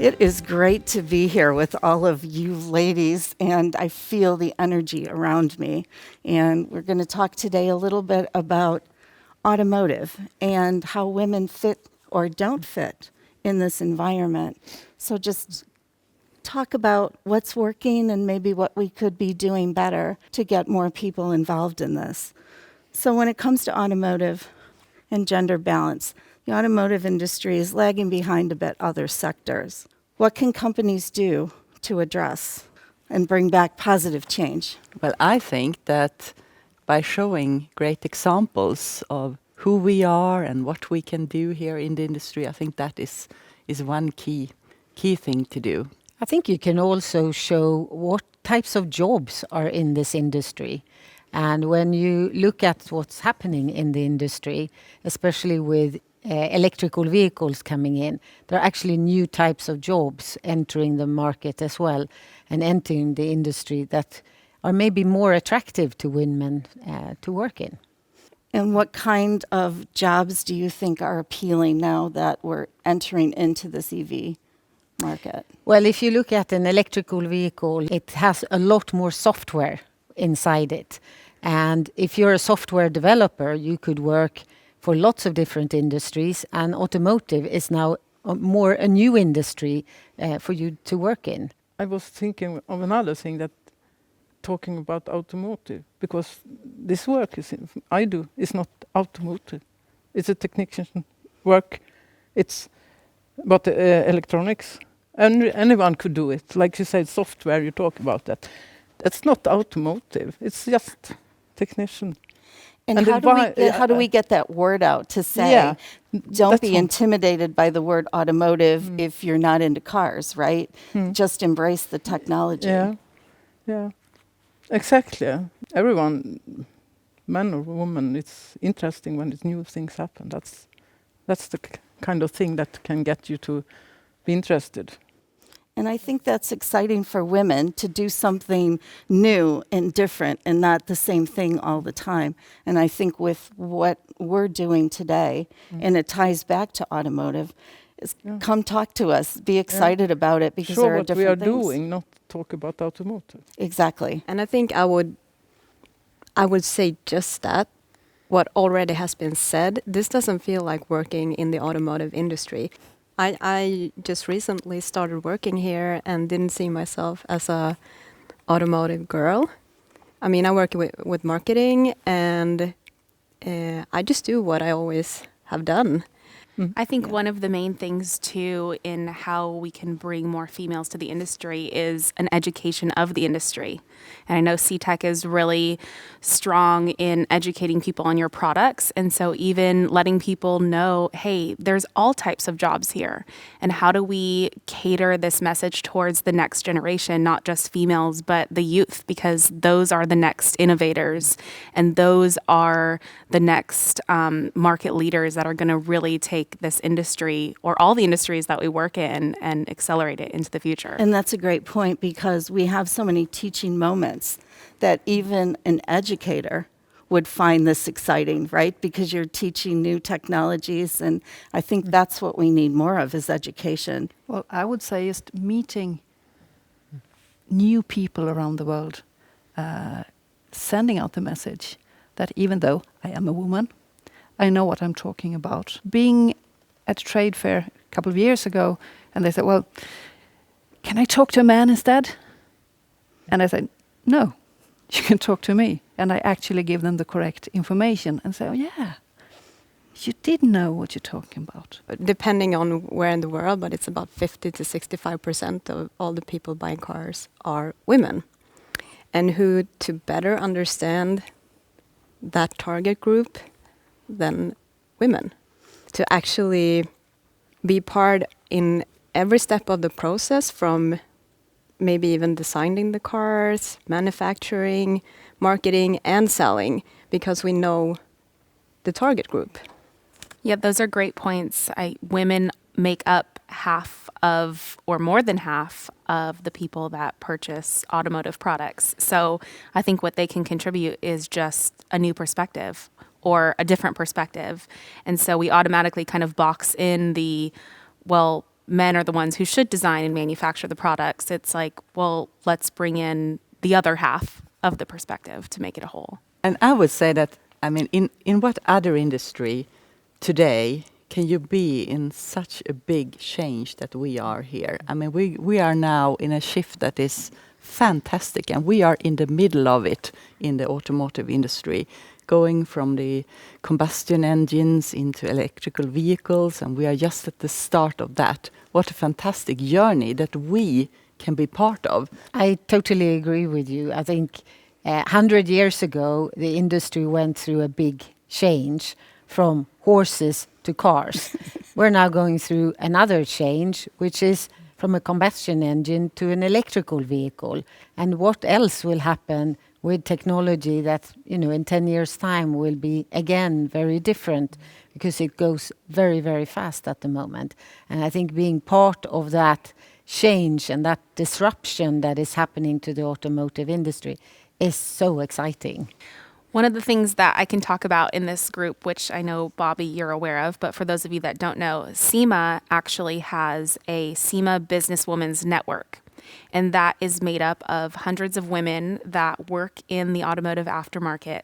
It is great to be here with all of you ladies, and I feel the energy around me. And we're going to talk today a little bit about automotive and how women fit or don't fit in this environment. So just talk about what's working and maybe what we could be doing better to get more people involved in this. So when it comes to automotive and gender balance, the automotive industry is lagging behind a bit other sectors. What can companies do to address and bring back positive change? Well, I think that by showing great examples of who we are and what we can do here in the industry, I think that is one key thing to do. I think you can also show what types of jobs are in this industry. And when you look at what's happening in the industry, especially with electrical vehicles coming in, there are actually new types of jobs entering the market as well and entering the industry that are maybe more attractive to women to work in. And what kind of jobs do you think are appealing now that we're entering into this EV market? Well, if you look at an electrical vehicle, it has a lot more software inside it. And if you're a software developer, you could work for lots of different industries, and automotive is now more a new industry for you to work in. I was thinking of another thing, that talking about automotive, because this work I do is not automotive. It's a technician work. It's about electronics. And anyone could do it. Like you said, software, you talk about that. That's not automotive. It's just technician. And how do we get that word out to say, don't be intimidated by the word automotive if you're not into cars, right? Just embrace the technology. Yeah, exactly. Everyone, man or woman, it's interesting when new things happen. That's the kind of thing that can get you to be interested. And I think that's exciting for women to do something new and different and not the same thing all the time. And I think with what we're doing today, and it ties back to automotive, is come talk to us, be excited about it, because there are different things. What we are doing, not talk about automotive. Exactly. And I think I would say just that. What already has been said, this doesn't feel like working in the automotive industry. I just recently started working here and didn't see myself as a automotive girl. I mean, I work with marketing, and I just do what I always have done. I think one of the main things, too, in how we can bring more females to the industry is an education of the industry. And I know CTEK is really strong in educating people on your products. And so even letting people know, hey, there's all types of jobs here. And how do we cater this message towards the next generation, not just females, but the youth, because those are the next innovators. And those are the next market leaders that are going to really take this industry, or all the industries that we work in, and accelerate it into the future. And that's a great point, because we have so many teaching moments that even an educator would find this exciting, right? Because you're teaching new technologies, and I think that's what we need more of, is education. Well, I would say just meeting new people around the world, sending out the message that even though I am a woman, I know what I'm talking about. Being at a trade fair a couple of years ago, and they said, well, can I talk to a man instead? And I said, no, you can talk to me. And I actually give them the correct information and say, oh yeah, you did know what you're talking about. Depending on where in the world, but it's about 50 to 65% of all the people buying cars are women. And who to better understand that target group than women, to actually be part in every step of the process, from maybe even designing the cars, manufacturing, marketing, and selling, because we know the target group. Yeah, those are great points. Women make up half of, or more than half of, the people that purchase automotive products. So I think what they can contribute is just a new perspective, or a different perspective. And so we automatically kind of box in the, well, men are the ones who should design and manufacture the products. It's like, well, let's bring in the other half of the perspective to make it a whole. And I would say that, I mean, in what other industry today can you be in such a big change that we are here? I mean, we are now in a shift that is fantastic, and we are in the middle of it in the automotive industry, going from the combustion engines into electrical vehicles, and we are just at the start of that. What a fantastic journey that we can be part of. I totally agree with you. I think 100 years ago, the industry went through a big change from horses to cars. We're now going through another change, which is from a combustion engine to an electrical vehicle. And what else will happen with technology that, in 10 years' time will be, again, very different, because it goes very, very fast at the moment. And I think being part of that change and that disruption that is happening to the automotive industry is so exciting. One of the things that I can talk about in this group, which I know, Bobby, you're aware of, but for those of you that don't know, SEMA actually has a SEMA Businesswomen's Network. And that is made up of hundreds of women that work in the automotive aftermarket.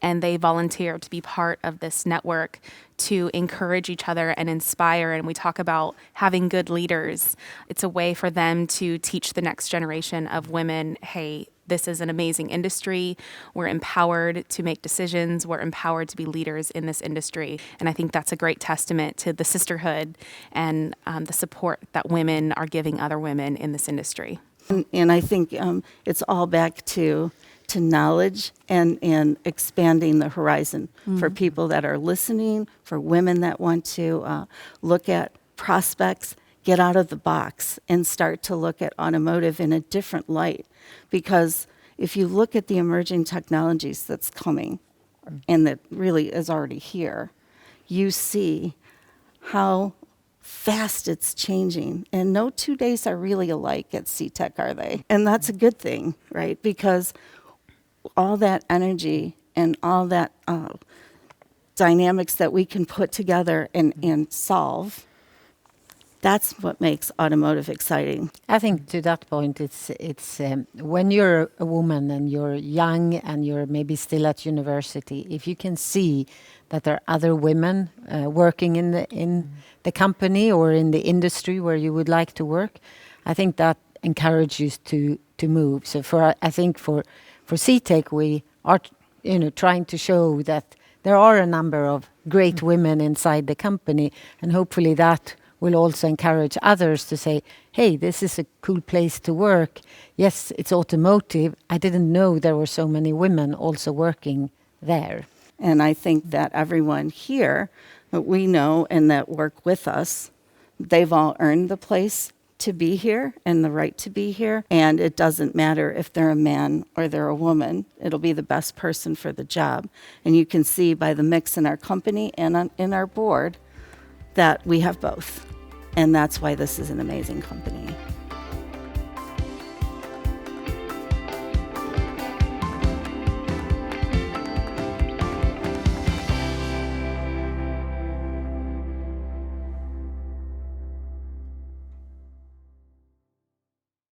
And they volunteer to be part of this network to encourage each other and inspire. And we talk about having good leaders. It's a way for them to teach the next generation of women, hey, this is an amazing industry. We're empowered to make decisions. We're empowered to be leaders in this industry. And I think that's a great testament to the sisterhood and the support that women are giving other women in this industry. And I think it's all back to knowledge and expanding the horizon for people that are listening, for women that want to look at prospects, get out of the box and start to look at automotive in a different light. Because if you look at the emerging technologies that's coming and that really is already here, you see how fast it's changing. And no 2 days are really alike at CTEK, are they? And that's a good thing, right? Because all that energy and all that dynamics that we can put together and solve, that's what makes automotive exciting. I think to that point, it's when you're a woman and you're young and you're maybe still at university, if you can see that there are other women working in the company or in the industry where you would like to work, I think that encourages you to move. So I think for CTEK, we are trying to show that there are a number of great women inside the company, and hopefully that will also encourage others to say, hey, this is a cool place to work. Yes, it's automotive. I didn't know there were so many women also working there. And I think that everyone here that we know and that work with us, they've all earned the place to be here and the right to be here. And it doesn't matter if they're a man or they're a woman. It'll be the best person for the job. And you can see by the mix in our company and in our board that we have both. And that's why this is an amazing company.